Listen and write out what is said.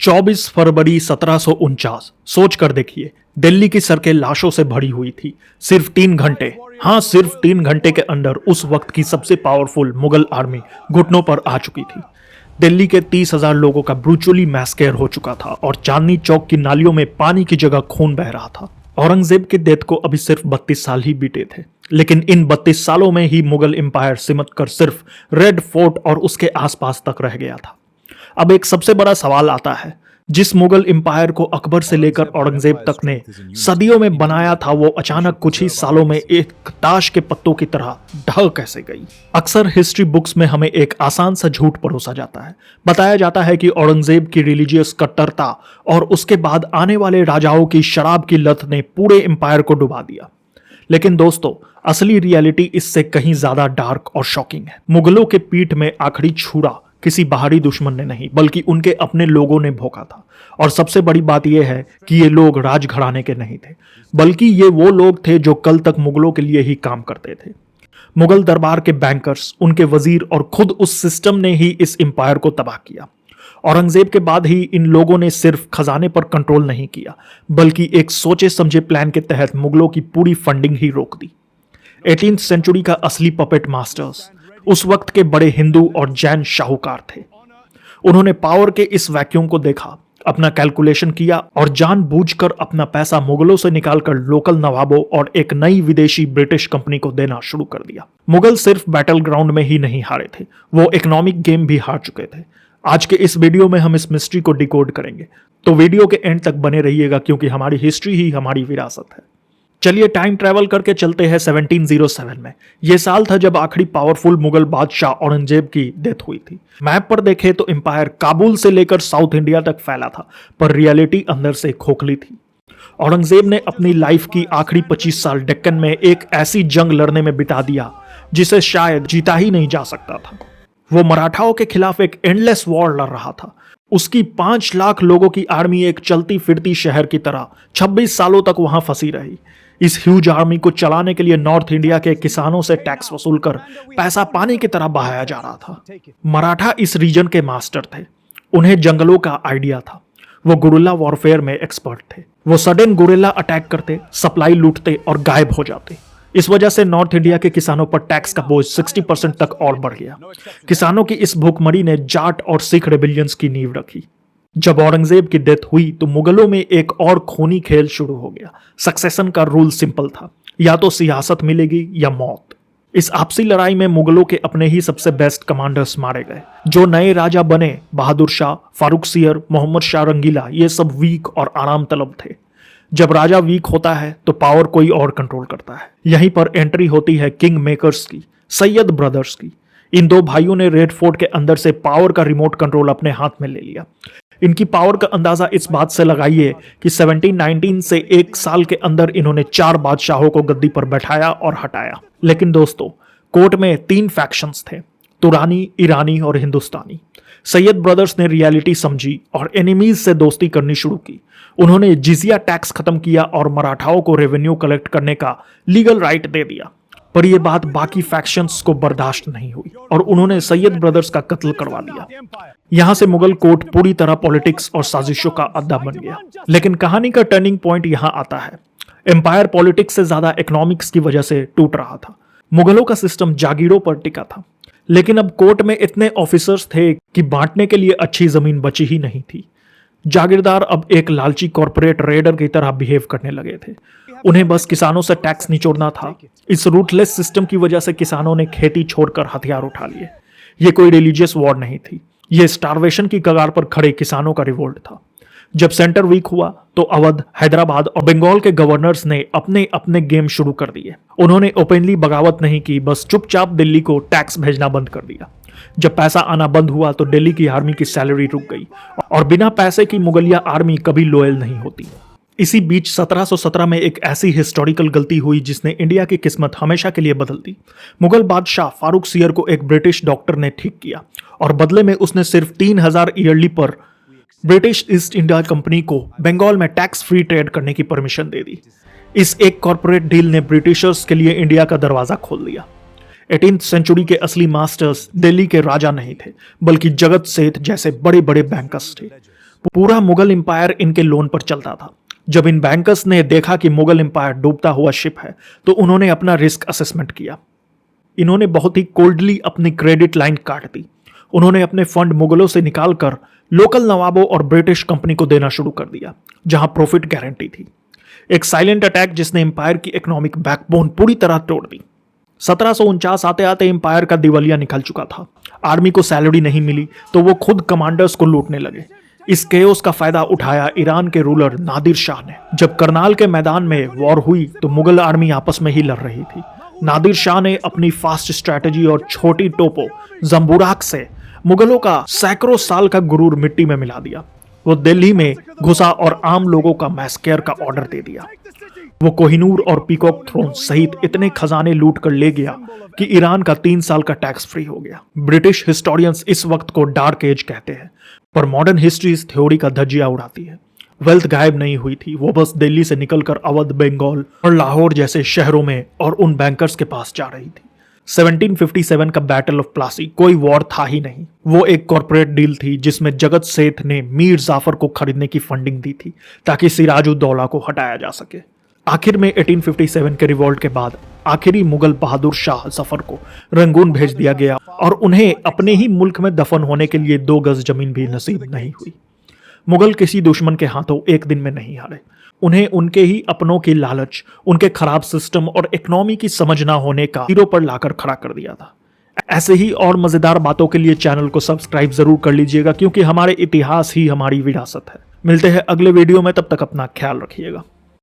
24 फरवरी 1749। सोच कर देखिए, दिल्ली की सड़कें लाशों से भरी हुई थी। सिर्फ 3 घंटे, हाँ सिर्फ 3 घंटे के अंदर उस वक्त की सबसे पावरफुल मुगल आर्मी घुटनों पर आ चुकी थी। दिल्ली के 30,000 लोगों का ब्रूचुअली मैस्केर हो चुका था और चांदनी चौक की नालियों में पानी की जगह खून बह रहा था। औरंगजेब के डेथ को अभी सिर्फ 32 साल ही बीते थे, लेकिन इन 32 सालों में ही मुगल एम्पायर सिमट कर सिर्फ रेड फोर्ट और उसके आसपास तक रह गया था। अब एक सबसे बड़ा सवाल आता है, जिस मुगल एम्पायर को अकबर से लेकर औरंगजेब तक ने सदियों में बनाया था, वो अचानक कुछ ही सालों में एक ताश के पत्तों की तरह ढह कैसे गई। अक्सर हिस्ट्री बुक्स में हमें एक आसान सा झूठ परोसा जाता है। बताया जाता है कि औरंगजेब की रिलीजियस कट्टरता और उसके बाद आने वाले राजाओं की शराब की लत ने पूरे एम्पायर को डुबा दिया। लेकिन दोस्तों, असली रियलिटी इससे कहीं ज्यादा डार्क और शॉकिंग है। मुगलों के पीठ में आखिरी छुरा किसी बाहरी दुश्मन ने नहीं, बल्कि उनके अपने लोगों ने भोंका था। और सबसे बड़ी बात यह है कि ये लोग राजघराने के नहीं थे, बल्कि ये वो लोग थे जो कल तक मुगलों के लिए ही काम करते थे। मुगल दरबार के बैंकर्स, उनके वजीर और खुद उस सिस्टम ने ही इस एम्पायर को तबाह किया। औरंगजेब के बाद ही इन लोगों ने सिर्फ खजाने पर कंट्रोल नहीं किया, बल्कि एक सोचे समझे प्लान के तहत मुगलों की पूरी फंडिंग ही रोक दी। 18th सेंचुरी का असली पपेट मास्टर्स उस वक्त के बड़े हिंदू और जैन शाहूकार थे। उन्होंने पावर के इस वैक्यूम को देखा, अपना कैलकुलेशन किया और जानबूझकर अपना पैसा मुगलों से निकालकर लोकल नवाबों और एक नई विदेशी ब्रिटिश कंपनी को देना शुरू कर दिया। मुगल सिर्फ बैटल ग्राउंड में ही नहीं हारे थे, वो इकोनॉमिक गेम भी हार चुके थे। आज के इस वीडियो में हम इस मिस्ट्री को डिकोड करेंगे, तो वीडियो के एंड तक बने रहिएगा, क्योंकि हमारी हिस्ट्री ही हमारी विरासत है। चलिए टाइम ट्रैवल करके चलते हैं 1707 में। यह साल था जब आखिरी पावरफुल मुगल बादशाह औरंगजेब की डेथ हुई थी। मैप पर देखें तो एम्पायर काबुल से लेकर साउथ इंडिया तक फैला था, पर रियलिटी अंदर से खोखली थी। औरंगजेब ने अपनी लाइफ की आखिरी 25 साल डेक्कन में एक ऐसी जंग लड़ने में बिता दिया जिसे शायद जीता ही नहीं जा सकता था। वो मराठाओं के खिलाफ एक एंडलेस वॉर लड़ रहा था। उसकी 5 लाख लोगों की आर्मी एक चलती फिरती शहर की तरह 26 सालों तक वहां फंसी रही। इस ह्यूज आर्मी को चलाने के लिए नॉर्थ इंडिया के किसानों से टैक्स वसूल कर पैसा पानी की तरह बहाया जा रहा था। मराठा इस रीजन के मास्टर थे। उन्हें जंगलों का आइडिया था। वो गुरिल्ला वॉरफेयर में एक्सपर्ट थे। वो सडन गुरिल्ला अटैक करते, सप्लाई लूटते और गायब हो जाते। इस वजह से नॉर्थ इंडिया के किसानों पर टैक्स का बोझ 60% तक और बढ़ गया। किसानों की इस भूखमरी ने जाट और सिख रेबिलियंस की नींव रखी। जब औरंगजेब की डेथ हुई तो मुगलों में एक और खूनी खेल शुरू हो गया। सक्सेशन का रूल सिंपल था, या तो सियासत मिलेगी या मौत। इस आपसी लड़ाई में मुगलों के अपने ही सबसे बेस्ट कमांडर्स मारे गए। जो नए राजा बने, बहादुर शाह, फारूक सियर, मोहम्मद शाह रंगीला, ये सब वीक और आराम तलब थे। जब राजा वीक होता है तो पावर कोई और कंट्रोल करता है। यहीं पर एंट्री होती है किंग मेकर्स की, सैयद ब्रदर्स की। इन दो भाइयों ने रेड फोर्ट के अंदर से पावर का रिमोट कंट्रोल अपने हाथ में ले लिया। इनकी पावर का अंदाजा इस बात से लगाइए कि 1719 से एक साल के अंदर इन्होंने 4 बादशाहों को गद्दी पर बैठाया और हटाया। लेकिन दोस्तों, कोर्ट में 3 फैक्शंस थे, तुरानी, ईरानी और हिंदुस्तानी। सैयद ब्रदर्स ने रियलिटी समझी और एनिमीज से दोस्ती करनी शुरू की। उन्होंने जिजिया टैक्स खत्म किया और मराठाओं को रेवेन्यू कलेक्ट करने का लीगल राइट दे दिया। पर यह बात बाकी फैक्शंस को बर्दाश्त नहीं हुई और उन्होंने सैयद ब्रदर्स का कत्ल करवा दिया। यहां से मुगल कोर्ट पूरी तरह पॉलिटिक्स और साजिशों का अड्डा बन गया। लेकिन कहानी का टर्निंग पॉइंट यहां आता है। एम्पायर पॉलिटिक्स से ज्यादा इकोनॉमिक्स की वजह से टूट रहा था। मुगलों का सिस्टम जागीरों पर टिका था, लेकिन अब कोर्ट में इतने ऑफिसर्स थे कि बांटने के लिए अच्छी जमीन बची ही नहीं थी। जागीरदार अब एक लालची कॉर्पोरेट रेडर की तरह बिहेव करने लगे थे। उन्हें बस किसानों से टैक्स निचोड़ना था। इस रूटलेस सिस्टम की वजह से किसानों ने खेती छोड़कर हथियार उठा लिए। यह कोई रिलीजियस वॉर नहीं थी, यह स्टारवेशन की कगार पर खड़े किसानों का रिवोल्ट था। जब सेंटर वीक हुआ तो अवध, हैदराबाद और बंगाल के गवर्नर्स ने अपने अपने गेम शुरू कर दिए। उन्होंने ओपनली बगावत नहीं की, बस चुपचाप दिल्ली को टैक्स भेजना बंद कर दिया। जब पैसा आना बंद हुआ तो दिल्ली की आर्मी की सैलरी रुक गई और बिना पैसे की मुगलिया आर्मी कभी लॉयल नहीं होती। इसी बीच 1717 में एक ऐसी हिस्टोरिकल गलती हुई जिसने इंडिया की किस्मत हमेशा के लिए बदल दी। मुगल बादशाह फारूक सियर को एक ब्रिटिश डॉक्टर ने ठीक किया और बदले में उसने सिर्फ 3000 ईयरली पर ब्रिटिश ईस्ट इंडिया कंपनी को बंगाल में टैक्स फ्री ट्रेड करने की परमिशन दे दी। इस एक कॉर्पोरेट डील ने ब्रिटिशर्स के लिए इंडिया का दरवाजा खोल दिया। 18th सेंचुरी के असली मास्टर्स दिल्ली के राजा नहीं थे, बल्कि जगत सेठ जैसे बड़े बड़े बैंकर्स थे। पूरा मुगल एम्पायर इनके लोन पर चलता था। जब इन बैंकर्स ने देखा कि मुगल एम्पायर डूबता हुआ शिप है तो उन्होंने अपना रिस्क असेसमेंट किया। इन्होंने बहुत ही कोल्डली अपनी क्रेडिट लाइन काट दी। उन्होंने अपने फंड मुगलों से निकालकर लोकल नवाबों और ब्रिटिश कंपनी को देना शुरू कर दिया, जहां प्रॉफिट गारंटी थी। एक साइलेंट अटैक जिसने एम्पायर की इकोनॉमिक बैकबोन पूरी तरह तोड़ दी। 1749 आते आते एम्पायर का दिवालिया निकल चुका था। आर्मी को सैलरी नहीं मिली तो वो खुद कमांडर्स को लूटने लगे। इस केओस का फायदा उठाया ईरान के रूलर नादिर शाह ने। जब करनाल के मैदान में वॉर हुई तो मुगल आर्मी आपस में ही लड़ रही थी। नादिर शाह ने अपनी फास्ट स्ट्रैटेजी और छोटी टोपो जंबुराक से मुगलों का सैकड़ों साल का गुरूर मिट्टी में मिला दिया। वो दिल्ली में घुसा और आम लोगों का मैस्केयर का ऑर्डर दे दिया। वो कोहिनूर और पीकॉक थ्रोन सहित इतने खजाने लूट कर ले गया कि ईरान का 3 साल का टैक्स फ्री हो गया। ब्रिटिश हिस्टोरियंस इस वक्त को डार्क एज कहते हैं, पर मॉडर्न हिस्ट्री इस थ्योरी का धज्जिया उड़ाती है। वेल्थ गायब नहीं हुई थी, वो बस दिल्ली से निकलकर अवध, बंगाल और लाहौर जैसे शहरों में और उन बैंकर्स के पास जा रही थी। 1757 का बैटल ऑफ प्लासी कोई वॉर था ही नहीं, वो एक कॉर्पोरेट डील थी जिसमें जगत सेठ ने मीर जाफर को खरीदने की फंडिंग दी थी ताकि सिराजुद्दौला को हटाया जा सके। आखिर में 1857 के रिवॉल्ट के बाद आखिरी मुगल बहादुर शाह जफर को रंगून भेज दिया गया और उन्हें अपने ही मुल्क में दफन होने के लिए 2 गज जमीन भी नसीब नहीं हुई। मुगल किसी दुश्मन के हाथों एक दिन में नहीं हारे। उन्हें उनके ही अपनों की लालच, उनके खराब सिस्टम और इकोनॉमी की समझ ना होने का हीरो पर लाकर खड़ा कर दिया था। ऐसे ही और मजेदार बातों के लिए चैनल को सब्सक्राइब जरूर कर लीजिएगा, क्योंकि हमारे इतिहास ही हमारी विरासत है। मिलते हैं अगले वीडियो में, तब तक अपना ख्याल रखिएगा।